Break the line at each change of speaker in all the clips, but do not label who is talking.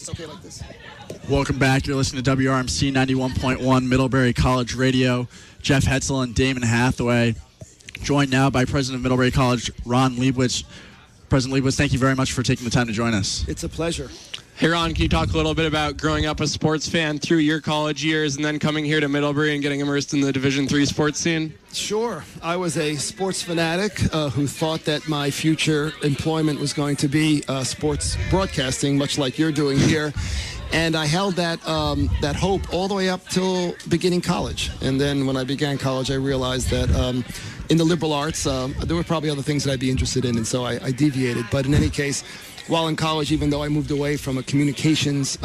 It's okay like this.
Welcome back. You're listening to WRMC 91.1 Middlebury College Radio. Jeff Hetzel and Damon Hathaway, joined now by President of Middlebury College, Ron Liebowitz. President Liebowitz, thank you very much for taking the time to join us.
It's a pleasure.
Hey, Ron, can you talk a little bit about growing up a sports fan through your college years and then coming here to Middlebury and getting immersed in the Division III sports scene?
Sure. I was a sports fanatic who thought that my future employment was going to be sports broadcasting, much like you're doing here. And I held that hope all the way up till beginning college. And then when I began college, I realized that in the liberal arts, there were probably other things that I'd be interested in, and so I deviated. But in any case, while in college, even though I moved away from a communications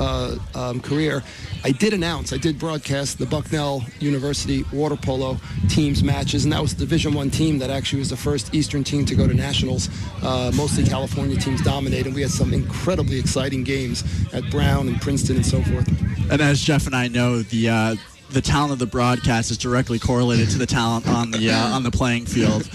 career, I did broadcast the Bucknell University water polo team's matches, and that was the Division I team that actually was the first Eastern team to go to nationals. Mostly California teams dominated, and we had some incredibly exciting games at Brown and Princeton and so forth. And
as Jeff and I know, the talent of the broadcast is directly correlated to the talent on the playing field.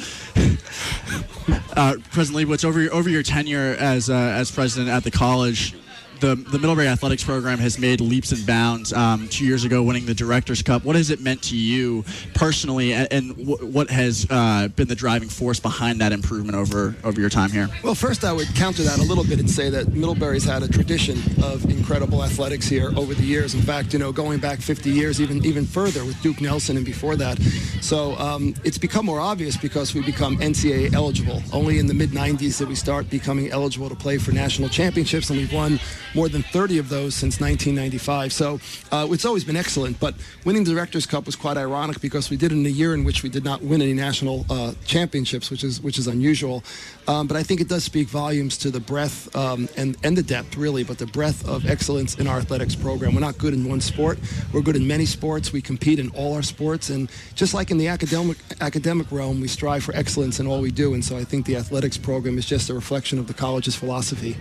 President Liebowitz, over your tenure as president at the college, the Middlebury Athletics program has made leaps and bounds. 2 years ago, winning the Directors Cup. What has it meant to you personally, and what has been the driving force behind that improvement over your time here?
Well, first I would counter that a little bit and say that Middlebury's had a tradition of incredible athletics here over the years. In fact, going back 50 years, even further with Duke Nelson and before that. So it's become more obvious because we become NCAA eligible. Only in the mid-'90s did we start becoming eligible to play for national championships, and we've won more than 30 of those since 1995. So it's always been excellent. But winning the Directors Cup was quite ironic because we did it in a year in which we did not win any national championships, which is unusual. But I think it does speak volumes to the breadth and the depth, really, but the breadth of excellence in our athletics program. We're not good in one sport. We're good in many sports. We compete in all our sports. And just like in the academic realm, we strive for excellence in all we do. And so I think the athletics program is just a reflection of the college's philosophy.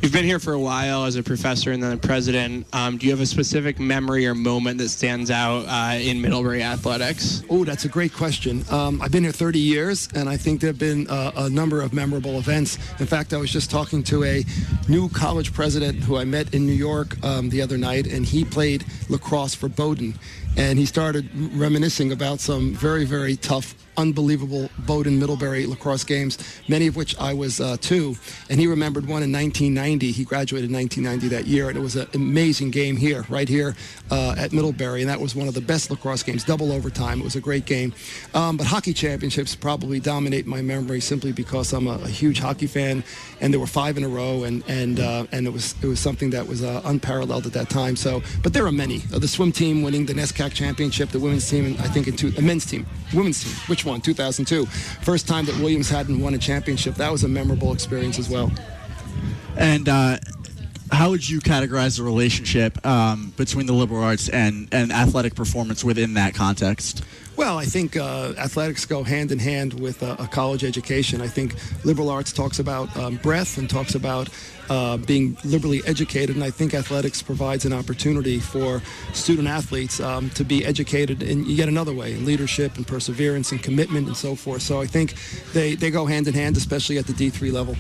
You've been here for a while as a professor and then a president. Do you have a specific memory or moment that stands out in Middlebury athletics?
Oh, that's a great question. I've been here 30 years, and I think there have been a number of memorable events. In fact, I was just talking to a new college president who I met in New York the other night, and he played lacrosse for Bowdoin. And he started reminiscing about some very, very tough, unbelievable Bowdoin-Middlebury lacrosse games, many of which I was too. And he remembered one in 1990. He graduated in 1990 that year, and it was an amazing game here, right here at Middlebury. And that was one of the best lacrosse games, double overtime. It was a great game. But hockey championships probably dominate my memory simply because I'm a huge hockey fan, and there were 5 in a row, and it was something that was unparalleled at that time. So, but there are many. The swim team winning the NESCAC championship, the women's team, and I think men's team, women's team, which one? 2002. First time that Williams hadn't won a championship. That was a memorable experience as well.
And how would you categorize the relationship between the liberal arts and athletic performance within that context?
Well, I think athletics go hand in hand with a college education. I think liberal arts talks about breadth and talks about being liberally educated, and I think athletics provides an opportunity for student athletes to be educated in yet another way, in leadership and perseverance and commitment and so forth. So I think they go hand in hand, especially at the D3 level.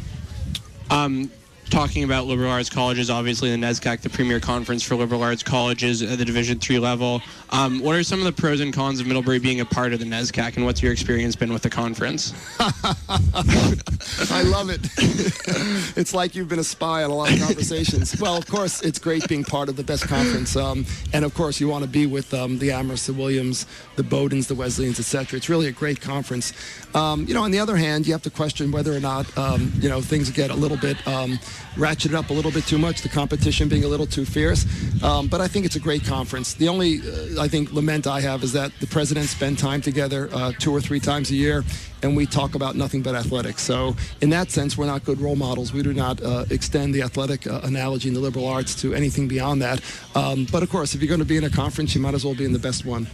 Talking about liberal arts colleges, obviously the NESCAC, the premier conference for liberal arts colleges at the Division III level. What are some of the pros and cons of Middlebury being a part of the NESCAC, and what's your experience been with the conference?
I love it. It's like you've been a spy on a lot of conversations. Well, of course, it's great being part of the best conference. And, of course, you want to be with the Amherst, the Williams, the Bowdoins, the Wesleyans, etc. It's really a great conference. On the other hand, you have to question whether or not, things get a little bit ratcheted up a little bit too much, the competition being a little too fierce. But I think it's a great conference. The only, lament I have is that the presidents spend time together 2 or 3 times a year, and we talk about nothing but athletics. So in that sense, we're not good role models. We do not extend the athletic analogy in the liberal arts to anything beyond that. But of course, if you're going to be in a conference, you might as well be in the best one.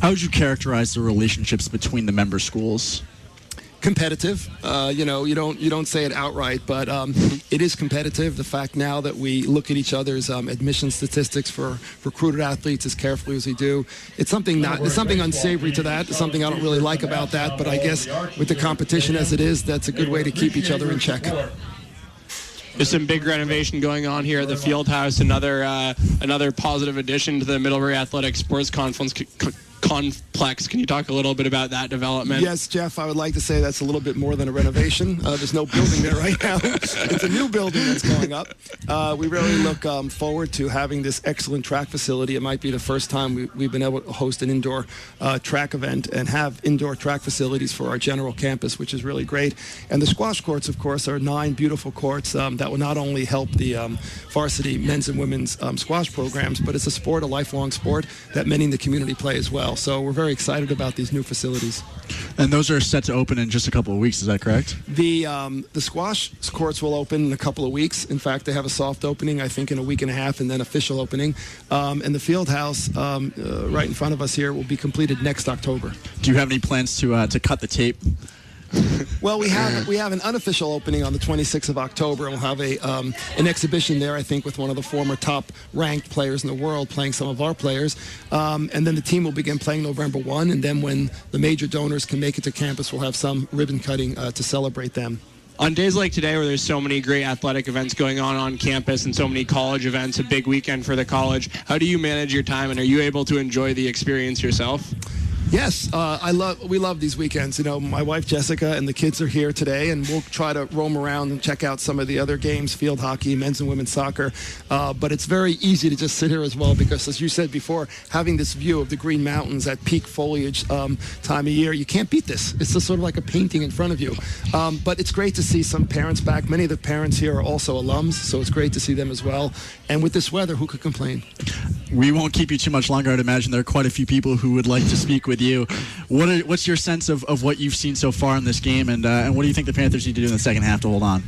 How would you characterize the relationships between the member schools?
Competitive. You don't say it outright, but it is competitive. The fact now that we look at each other's admission statistics for recruited athletes as carefully as we do, there's something unsavory to that. There's something I don't really like about that, but I guess with the competition as it is, that's a good way to keep each other in check.
There's some big renovation going on here at the field house. Another positive addition to the Middlebury Athletic Sports Complex. Can you talk a little bit about that development?
Yes, Jeff, I would like to say that's a little bit more than a renovation. There's no building there right now. It's a new building that's going up. We really look forward to having this excellent track facility. It might be the first time we've been able to host an indoor track event and have indoor track facilities for our general campus, which is really great. And the squash courts, of course, are 9 beautiful courts that will not only help the varsity men's and women's squash programs, but it's a lifelong sport that many in the community play as well. So we're very excited about these new facilities.
And those are set to open in just a couple of weeks, is that correct?
The squash courts will open in a couple of weeks. In fact, they have a soft opening, I think, in a week and a half, and then official opening. And the field house right in front of us here will be completed next October.
Do you have any plans to cut the tape?
Well, we have an unofficial opening on the 26th of October. We'll have an exhibition there, I think, with one of the former top-ranked players in the world playing some of our players. And then the team will begin playing November 1, and then when the major donors can make it to campus, we'll have some ribbon cutting to celebrate them.
On days like today where there's so many great athletic events going on campus and so many college events, a big weekend for the college, how do you manage your time, and are you able to enjoy the experience yourself?
Yes, we love these weekends. You know, my wife Jessica and the kids are here today, and we'll try to roam around and check out some of the other games, field hockey, men's and women's soccer. But it's very easy to just sit here as well because, as you said before, having this view of the Green Mountains at peak foliage time of year, you can't beat this. It's just sort of like a painting in front of you. But it's great to see some parents back. Many of the parents here are also alums, so it's great to see them as well. And with this weather, who could complain?
We won't keep you too much longer. I'd imagine there are quite a few people who would like to speak with you. What's your sense of what you've seen so far in this game, and what do you think the Panthers need to do in the second half to hold on?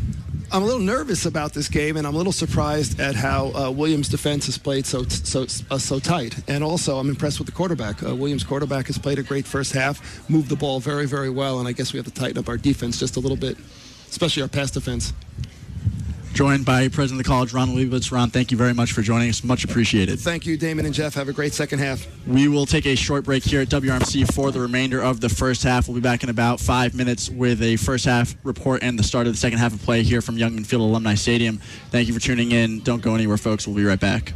I'm a little nervous about this game, and I'm a little surprised at how Williams' defense has played so tight. And also, I'm impressed with the quarterback. Williams' quarterback has played a great first half, moved the ball very, very well, and I guess we have to tighten up our defense just a little bit, especially our pass defense.
Joined by President of the College, Ron Liebowitz. Ron, thank you very much for joining us. Much appreciated.
Thank you, Damon and Jeff. Have a great second half.
We will take a short break here at WRMC for the remainder of the first half. We'll be back in about 5 minutes with a first half report and the start of the second half of play here from Youngman Field Alumni Stadium. Thank you for tuning in. Don't go anywhere, folks. We'll be right back.